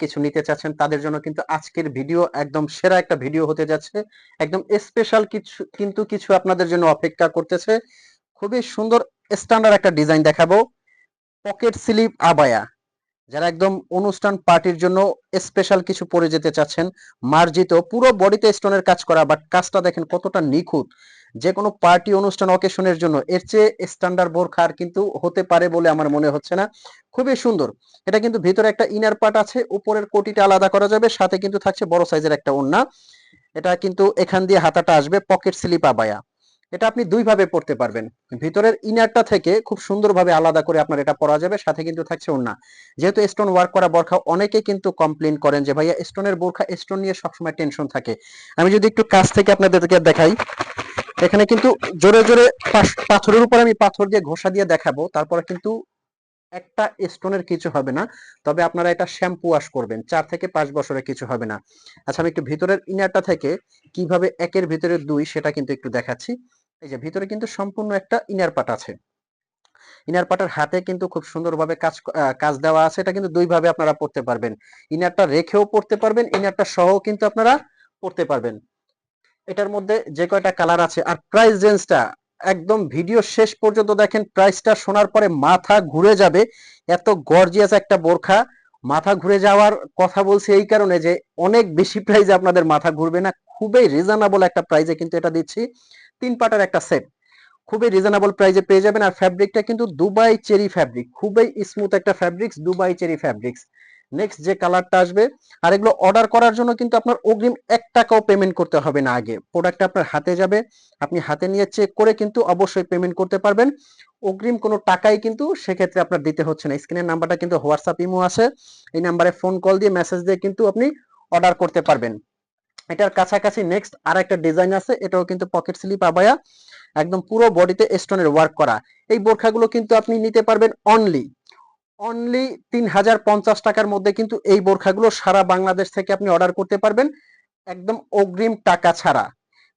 কিছু নিতে চাচ্ছেন তাদের জন্য কিন্তু আজকের ভিডিও একদম সেরা একটা ভিডিও হতে যাচ্ছে। একদম স্পেশাল কিছু আপনাদের জন্য অপেক্ষা করতেছে। খুবই সুন্দর স্ট্যান্ডার্ড একটা ডিজাইন দেখাবো, পকেট স্লিপ আবায়া। যারা একদম অনুষ্ঠান পার্টির জন্য স্পেশাল কিছু পরে যেতে চাচ্ছেন, মার্জিত পুরো বডিতে স্টোনের কাজ করা, বাট কাজটা দেখেন কতটা নিখুঁত। যে কোনো পার্টি অনুষ্ঠান অকেশনের জন্য এর চেয়ে স্ট্যান্ডার্ড বোরখা আর কিন্তু হতে পারে বলে আমার মনে হচ্ছে না। খুবই সুন্দর। এটা কিন্তু ভিতরে একটা ইনার পার্ট আছে, উপরের কোটিটা আলাদা করা যাবে, সাথে কিন্তু থাকছে বড় সাইজের একটা ওড়না। এটা কিন্তু এখান দিয়ে হাতাটা আসবে, পকেট স্লিপ আবায়া। এটা আপনি দুই ভাবে পড়তে পারবেন। ভিতরের ইনারটা থেকে খুব সুন্দরভাবে আলাদা করে আপনার এটা পরা যাবে, সাথে কিন্তু থাকছে ওড়না। যেহেতু স্টোন ওয়ার্ক করা বোরখা, অনেকে কিন্তু কমপ্লেইন করেন যে ভাইয়া স্টোনের বোরখা, স্টোন নিয়ে সবসময় টেনশন থাকে। আমি যদি একটু কাছ থেকে আপনাদেরকে দেখাই, এখানে কিন্তু জোরে জোরে পাথরের উপর আমি পাথর দিয়ে ঘষা দিয়ে দেখাবো, তারপরে কিন্তু একটা স্টোনের কিছু হবে না। তবে আপনারা এটা শ্যাম্পু ওয়াশ করবেন, 4 থেকে 5 বছরে কিছু হবে না। আচ্ছা, আমি একটু ভিতরের ইনারটা থেকে কিভাবে একের ভিতরে দুই সেটা কিন্তু একটু দেখাচ্ছি। এই যে ভিতরে কিন্তু সম্পূর্ণ একটা ইনার পার্ট আছে। ইনার পার্টের হাতে কিন্তু খুব সুন্দরভাবে কাজ দেওয়া আছে। এটা কিন্তু দুই ভাবে আপনারা পড়তে পারবেন। ইনারটা রেখেও পড়তে পারবেন, ইনারটা সহ কিন্তু আপনারা পড়তে পারবেন। এটার মধ্যে যে কয়টা কালার আছে, আর প্রাইস রেঞ্জটা একদম ভিডিও শেষ পর্যন্ত দেখেন। প্রাইসটা শোনার পরে মাথা ঘুরে যাবে। এত গর্জিয়াস একটা বোরখা, মাথা ঘুরে যাওয়ার কথা বলছি এই কারণে যে অনেক বেশি প্রাইসে আপনাদের মাথা ঘুরবে না। খুবই রিজনেবল একটা প্রাইসে কিন্তু এটা দিচ্ছি। 3 পার্টের একটা সেট, খুবই রিজনেবল প্রাইসে পেয়ে যাবেন। আর ফ্যাব্রিকটা কিন্তু দুবাই চেরি ফ্যাব্রিক, খুবই স্মুথ একটা fabrics, Dubai cherry fabrics. Next যে কালারটা আসবে, আর এগুলো অর্ডার করার জন্য কিন্তু আপনার অগ্রিম 1 টাকাও পেমেন্ট করতে হবে না। আগে প্রোডাক্টটা আপনার হাতে যাবে, আপনি হাতে নিয়ে চেক করে কিন্তু অবশ্যই পেমেন্ট করতে পারবেন। অগ্রিম কোনো টাকাই কিন্তু সেক্ষেত্রে আপনার দিতে হচ্ছে না। স্ক্রিনের নাম্বারটা কিন্তু হোয়াটসঅ্যাপ ইমো আছে, এই নাম্বারে ফোন কল দিয়ে মেসেজ দিয়ে কিন্তু আপনি অর্ডার করতে পারবেন। এটার কাছাকাছি নেক্সট আর একটা ডিজাইন আছে, এটাও কিন্তু পকেট স্লিপ আবায়া, একদম পুরো বডিতে স্টোনের ওয়ার্ক করা। এই বোরখাগুলো কিন্তু আপনি নিতে পারবেন অনলি অনলি 3050 টাকার মধ্যে। কিন্তু এই বোরখাগুলো সারা বাংলাদেশ থেকে আপনি অর্ডার করতে পারবেন একদম অগ্রিম টাকা ছাড়া।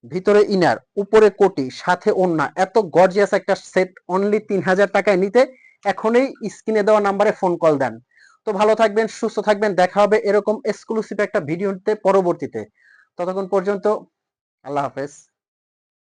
ভিতরে ইনার, উপরে কোটি, সাথে ওড়না, এত গর্জিয়াস একটা সেট অনলি 3000 টাকায় নিতে এখনই স্ক্রিনে দেওয়া নাম্বারে ফোন কল দেন। তো ভালো থাকবেন, সুস্থ থাকবেন, দেখা হবে এরকম এক্সক্লুসিভ একটা ভিডিওতে পরবর্তীতে। ততক্ষণ পর্যন্ত আল্লাহ হাফেজ।